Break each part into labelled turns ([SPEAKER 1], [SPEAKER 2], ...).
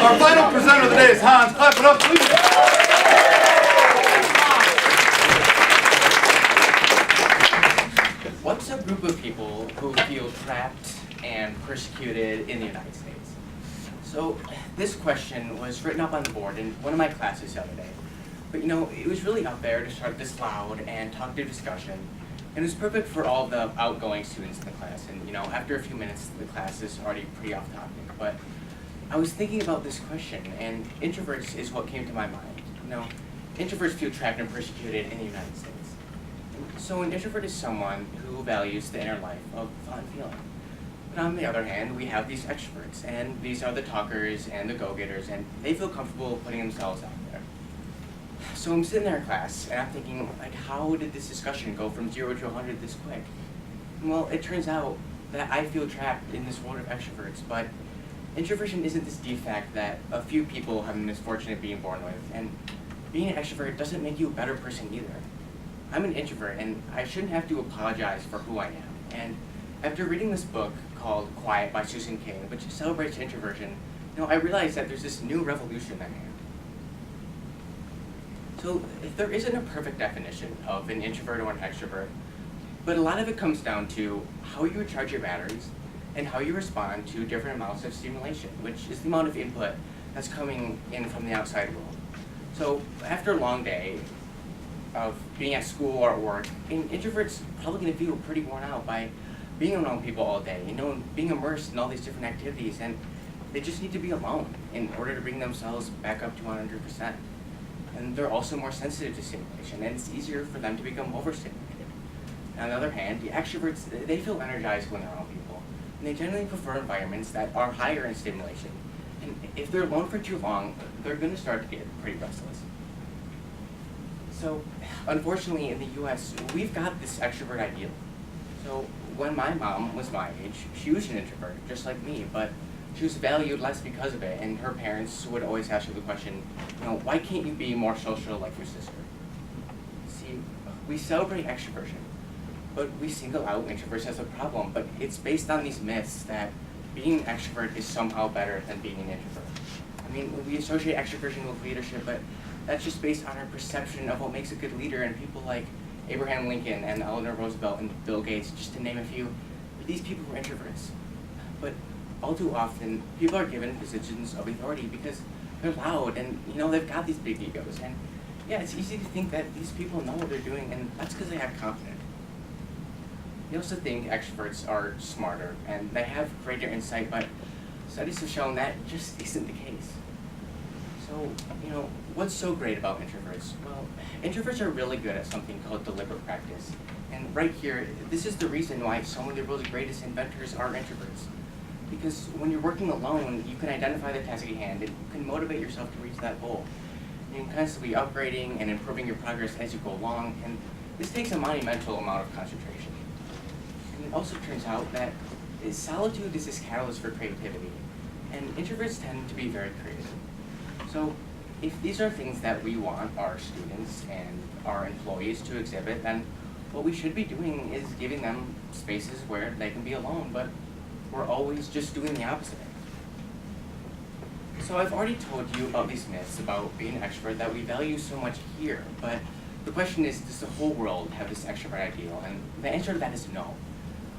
[SPEAKER 1] Our final presenter of the day is Hans. Clap it up, please.
[SPEAKER 2] What's a group of people who feel trapped and persecuted in the United States? So this question was written up on the board in one of my classes the other day. But you know, it was really up there to start this loud and talkative discussion. And it was perfect for all the outgoing students in the class. And you know, after a few minutes, the class is already pretty off topic. But I was thinking about this question, and introverts is what came to my mind. You know, introverts feel trapped and persecuted in the United States. So an introvert is someone who values the inner life of thought and feeling. But on the other hand, we have these extroverts, and these are the talkers and the go-getters, and they feel comfortable putting themselves out there. So I'm sitting there in class, and I'm thinking, like, how did this discussion go from 0 to 100 this quick? Well, it turns out that I feel trapped in this world of extroverts, but introversion isn't this defect that a few people have the misfortune of being born with, and being an extrovert doesn't make you a better person either. I'm an introvert, and I shouldn't have to apologize for who I am. And after reading this book called Quiet by Susan Cain, which celebrates introversion, you know, I realized that there's this new revolution at hand. So there isn't a perfect definition of an introvert or an extrovert, but a lot of it comes down to how you recharge your batteries and how you respond to different amounts of stimulation, which is the amount of input that's coming in from the outside world. So after a long day of being at school or at work, an introvert's probably going to feel pretty worn out by being around people all day, you know, and being immersed in all these different activities, and they just need to be alone in order to bring themselves back up to 100%. And they're also more sensitive to stimulation, and it's easier for them to become overstimulated. On the other hand, the extroverts, they feel energized when they're around people, and they generally prefer environments that are higher in stimulation. And if they're alone for too long, they're going to start to get pretty restless. So, unfortunately, in the US, we've got this extrovert ideal. So, when my mom was my age, she was an introvert, just like me, but she was valued less because of it, and her parents would always ask her the question, you know, why can't you be more social like your sister? See, we celebrate extroversion, but we single out introverts as a problem, but it's based on these myths that being an extrovert is somehow better than being an introvert. I mean, we associate extroversion with leadership, but that's just based on our perception of what makes a good leader, and people like Abraham Lincoln and Eleanor Roosevelt and Bill Gates, just to name a few, these people were introverts. But all too often, people are given positions of authority because they're loud and, you know, they've got these big egos. And yeah, it's easy to think that these people know what they're doing, and that's because they have confidence. You also think extroverts are smarter and they have greater insight, but studies have shown that just isn't the case. So, you know, what's so great about introverts? Well, introverts are really good at something called deliberate practice. And right here, this is the reason why so many of the world's greatest inventors are introverts. Because when you're working alone, you can identify the task at hand and you can motivate yourself to reach that goal. You can constantly be upgrading and improving your progress as you go along, and this takes a monumental amount of concentration. And it also turns out that solitude is this catalyst for creativity, and introverts tend to be very creative. So if these are things that we want our students and our employees to exhibit, then what we should be doing is giving them spaces where they can be alone, but we're always just doing the opposite. So I've already told you of these myths about being an extrovert that we value so much here, but the question is, does the whole world have this extrovert ideal? And the answer to that is no.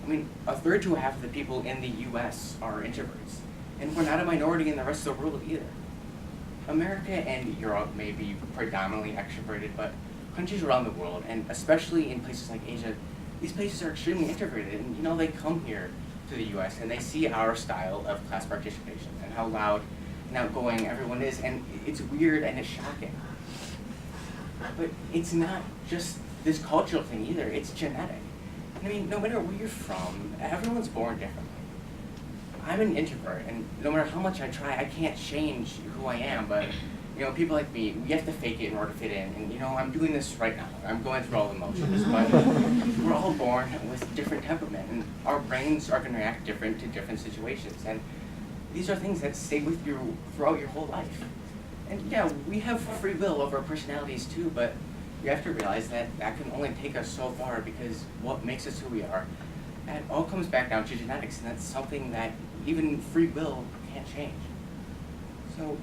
[SPEAKER 2] I mean, a third to a half of the people in the US are introverts, and we're not a minority in the rest of the world either. America and Europe may be predominantly extroverted, but countries around the world, and especially in places like Asia, these places are extremely introverted, and you know, they come here to the US and they see our style of class participation and how loud and outgoing everyone is, and it's weird and it's shocking. But it's not just this cultural thing either, it's genetic. I mean, no matter where you're from, everyone's born differently. I'm an introvert, and no matter how much I try, I can't change who I am, but you know, people like me, we have to fake it in order to fit in, and you know, I'm doing this right now. I'm going through all the motions, but we're all born with different temperament, and our brains are going to react different to different situations, and these are things that stay with you throughout your whole life. And yeah, we have free will over our personalities too, but you have to realize that that can only take us so far, because what makes us who we are, that all comes back down to genetics, and that's something that even free will can't change. So,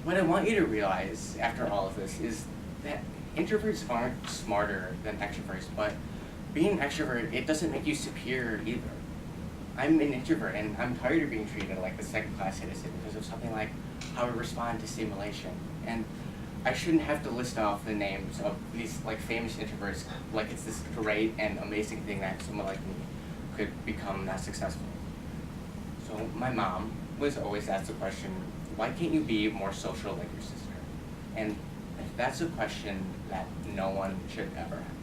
[SPEAKER 2] what I want you to realize after all of this is that introverts aren't smarter than extroverts, but being an extrovert, it doesn't make you superior either. I'm an introvert, and I'm tired of being treated like a second-class citizen because of something like how I respond to stimulation. And I shouldn't have to list off the names of these like famous introverts like it's this great and amazing thing that someone like me could become that successful. So my mom was always asked the question, why can't you be more social like your sister? And that's a question that no one should ever have.